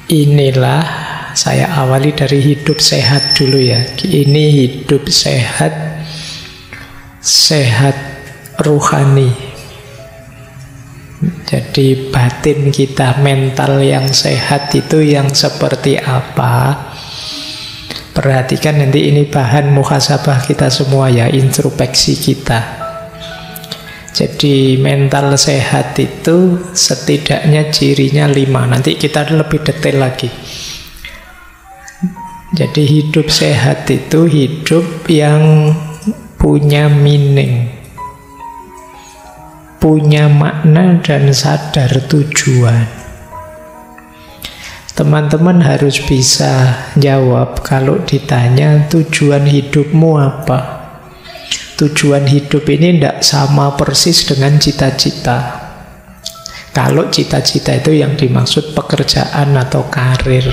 inilah saya awali dari hidup sehat dulu ya. Ini hidup sehat, sehat rohani. Jadi batin kita, mental yang sehat itu yang seperti apa? Perhatikan nanti ini bahan muhasabah kita semua ya, introspeksi kita. Jadi mental sehat itu setidaknya cirinya 5. Nanti kita lebih detail lagi. Jadi hidup sehat itu hidup yang punya meaning, punya makna dan sadar tujuan. Teman-teman harus bisa jawab kalau ditanya tujuan hidupmu apa. Tujuan hidup ini tidak sama persis dengan cita-cita. Kalau cita-cita itu yang dimaksud pekerjaan atau karir.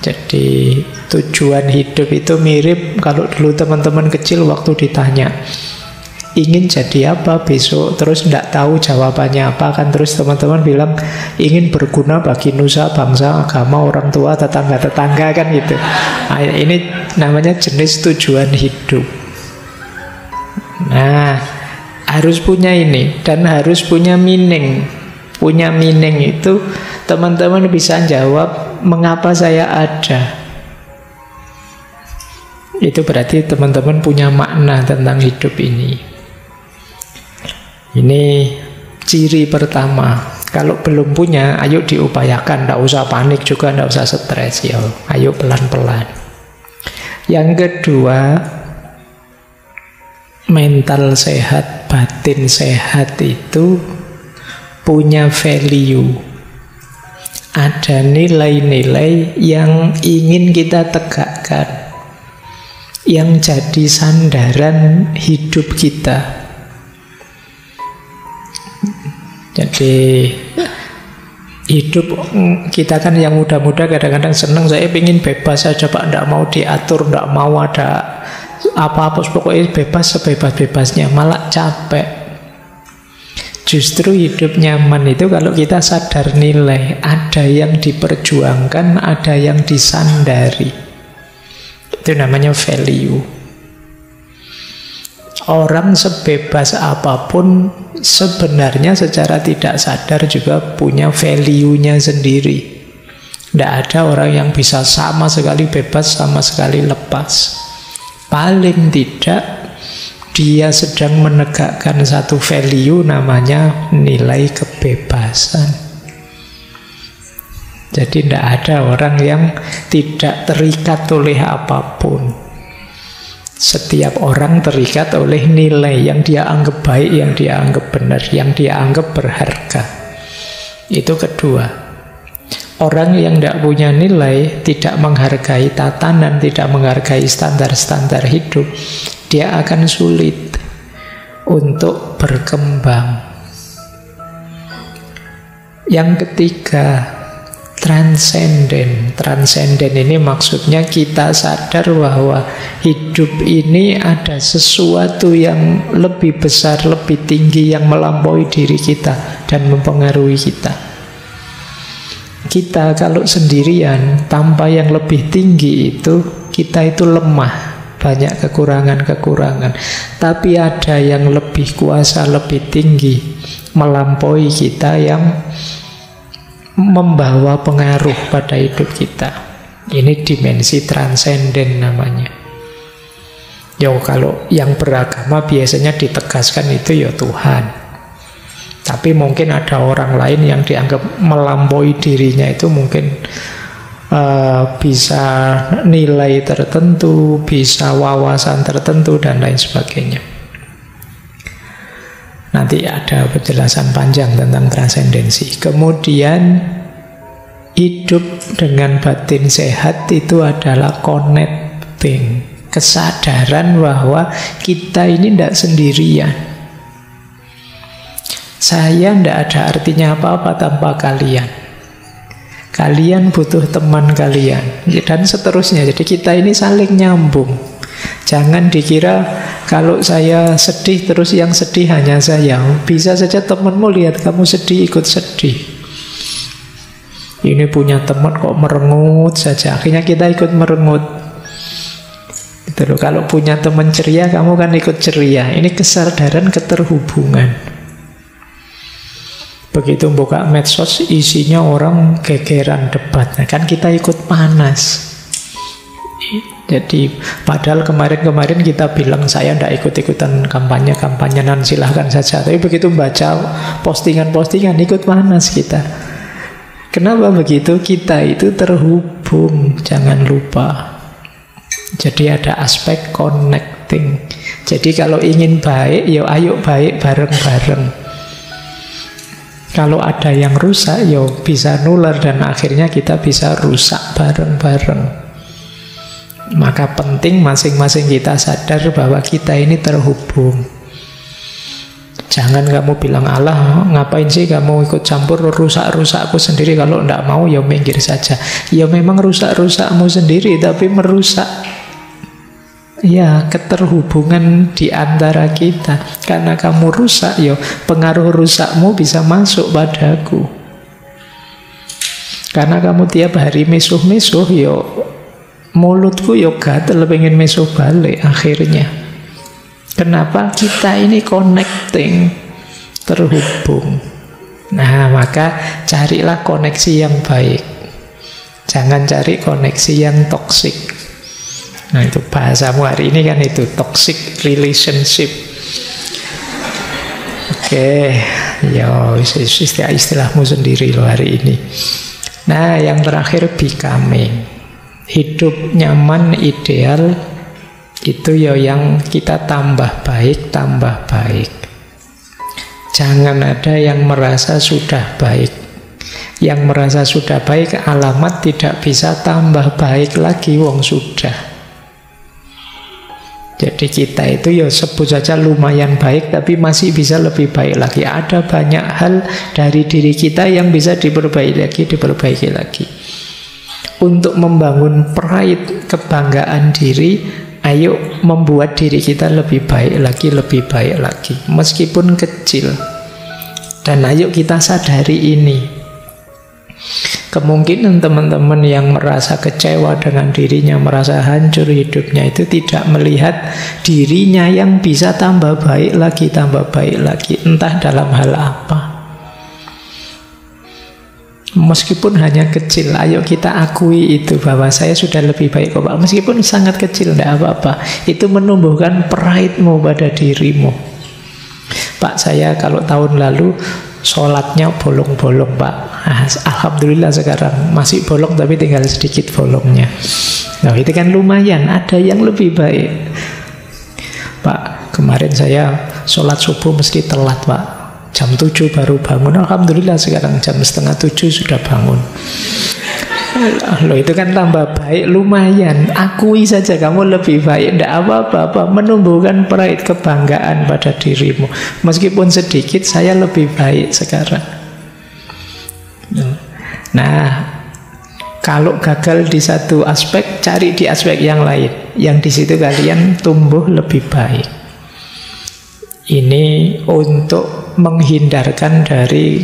Jadi tujuan hidup itu mirip kalau dulu teman-teman kecil waktu ditanya ingin jadi apa besok, terus tidak tahu jawabannya apa kan, terus teman-teman bilang ingin berguna bagi nusa, bangsa, agama, orang tua, tetangga-tetangga kan gitu. Nah, ini namanya jenis tujuan hidup. Nah, harus punya ini dan harus punya meaning. Punya meaning itu teman-teman bisa jawab mengapa saya ada. Itu berarti teman-teman punya makna tentang hidup ini. Ini ciri pertama. Kalau belum punya, ayo diupayakan. Tidak usah panik juga, tidak usah stres ya. Ayo pelan-pelan. Yang kedua, mental sehat, batin sehat itu punya value. Ada nilai-nilai yang ingin kita tegakkan, yang jadi sandaran hidup kita. Jadi hidup kita kan yang muda-muda kadang-kadang senang, saya ingin bebas saja Pak, tidak mau diatur, tidak mau ada apa-apa, pokoknya bebas sebebas-bebasnya, malah capek. Justru hidup nyaman itu kalau kita sadar nilai, ada yang diperjuangkan, ada yang disandari. Itu namanya value. Orang sebebas apapun sebenarnya secara tidak sadar juga punya value-nya sendiri. Tidak ada orang yang bisa sama sekali bebas, sama sekali lepas. Paling tidak dia sedang menegakkan satu value namanya nilai kebebasan. Jadi tidak ada orang yang tidak terikat oleh apapun. Setiap orang terikat oleh nilai yang dia anggap baik, yang dia anggap benar, yang dia anggap berharga. Itu kedua. Orang yang tidak punya nilai, tidak menghargai tatanan, tidak menghargai standar-standar hidup, dia akan sulit untuk berkembang. Yang ketiga, transenden. Transenden ini maksudnya kita sadar bahwa hidup ini ada sesuatu yang lebih besar, lebih tinggi, yang melampaui diri kita dan mempengaruhi kita. Kita kalau sendirian tanpa yang lebih tinggi itu, kita itu lemah, banyak kekurangan-kekurangan. Tapi ada yang lebih kuasa, lebih tinggi, melampaui kita, yang membawa pengaruh pada hidup kita. Ini dimensi transenden namanya. Yo, kalau yang beragama biasanya ditegaskan itu ya Tuhan. Tapi mungkin ada orang lain yang dianggap melampaui dirinya, itu mungkin bisa nilai tertentu, bisa wawasan tertentu, dan lain sebagainya. Nanti ada penjelasan panjang tentang transendensi. Kemudian hidup dengan batin sehat itu adalah connecting, kesadaran bahwa kita ini tidak sendirian. Saya tidak ada artinya apa-apa tanpa kalian. Kalian butuh teman kalian, dan seterusnya. Jadi kita ini saling nyambung. Jangan dikira kalau saya sedih terus yang sedih hanya saya. Bisa saja temanmu lihat kamu sedih ikut sedih. Ini punya teman kok merengut saja, akhirnya kita ikut merengut. Gitu loh. Kalau punya teman ceria, kamu kan ikut ceria. Ini kesadaran keterhubungan. Begitu buka medsos, isinya orang gegeran debat, nah, kan kita ikut panas. Jadi padahal kemarin-kemarin kita bilang saya tidak ikut-ikutan kampanye-kampanyenan, silahkan saja. Tapi begitu baca postingan-postingan, ikut panas kita. Kenapa begitu? Kita itu terhubung, jangan lupa. Jadi ada aspek connecting. Jadi kalau ingin baik, ya ayo baik bareng-bareng. Kalau ada yang rusak, ya bisa nular dan akhirnya kita bisa rusak bareng-bareng. Maka penting masing-masing kita sadar bahwa kita ini terhubung. Jangan kamu bilang, Allah ngapain sih kamu ikut campur rusak-rusakku sendiri, kalau tidak mau ya minggir saja. Ya memang rusak-rusakmu sendiri, tapi merusak ya keterhubungan di antara kita. Karena kamu rusak, ya pengaruh rusakmu bisa masuk padaku. Karena kamu tiap hari misuh-misuh, ya mulutku ya gatel pengen misuh balik akhirnya. Kenapa? Kita ini connecting, terhubung. Nah, maka carilah koneksi yang baik. Jangan cari koneksi yang toksik. Nah, itu bahasamu hari ini kan itu, toxic relationship. Oke, ya istilahmu sendiri loh hari ini. Nah, yang terakhir becoming. Hidup nyaman, ideal, itu ya yang kita tambah baik, tambah baik. Jangan ada yang merasa sudah baik. Yang merasa sudah baik alamat tidak bisa tambah baik lagi, wong sudah. Jadi kita itu ya sebut saja lumayan baik, tapi masih bisa lebih baik lagi. Ada banyak hal dari diri kita yang bisa diperbaiki lagi. Untuk membangun pride, kebanggaan diri, ayo membuat diri kita lebih baik lagi, meskipun kecil. Dan ayo kita sadari ini. Kemungkinan teman-teman yang merasa kecewa dengan dirinya, merasa hancur hidupnya, itu tidak melihat dirinya yang bisa tambah baik lagi, entah dalam hal apa. Meskipun hanya kecil, ayo kita akui itu, bahwa saya sudah lebih baik kok Pak. Meskipun sangat kecil, tidak apa-apa. Itu menumbuhkan pride-mu pada dirimu. Pak, saya kalau tahun lalu sholatnya bolong-bolong Pak. Alhamdulillah sekarang masih bolong, tapi tinggal sedikit bolongnya. Nah, itu kan lumayan, ada yang lebih baik. Pak, kemarin saya sholat subuh mesti telat Pak, jam 7 baru bangun. Alhamdulillah sekarang jam 6:30 sudah bangun. Loh, itu kan tambah baik, lumayan. Akui saja kamu lebih baik, tidak apa-apa. Menumbuhkan pride, kebanggaan pada dirimu. Meskipun sedikit, saya lebih baik sekarang. Nah, kalau gagal di satu aspek, cari di aspek yang lain, yang di situ kalian tumbuh lebih baik. Ini untuk menghindarkan dari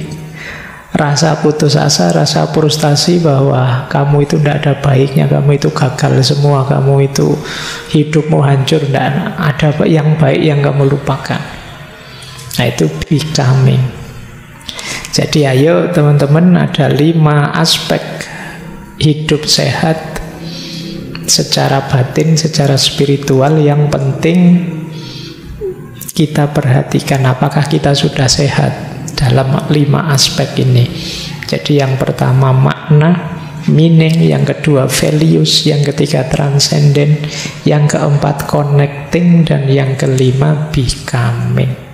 rasa putus asa, rasa frustasi bahwa kamu itu tidak ada baiknya, kamu itu gagal semua, kamu itu hidupmu hancur, tidak ada yang baik yang kamu lupakan. Nah, itu becoming. Jadi ayo teman-teman, ada 5 aspek hidup sehat secara batin, secara spiritual yang penting kita perhatikan. Apakah kita sudah sehat dalam 5 aspek ini? Jadi yang pertama makna, meaning, yang kedua values, yang ketiga transcendent, yang keempat connecting, dan yang kelima becoming.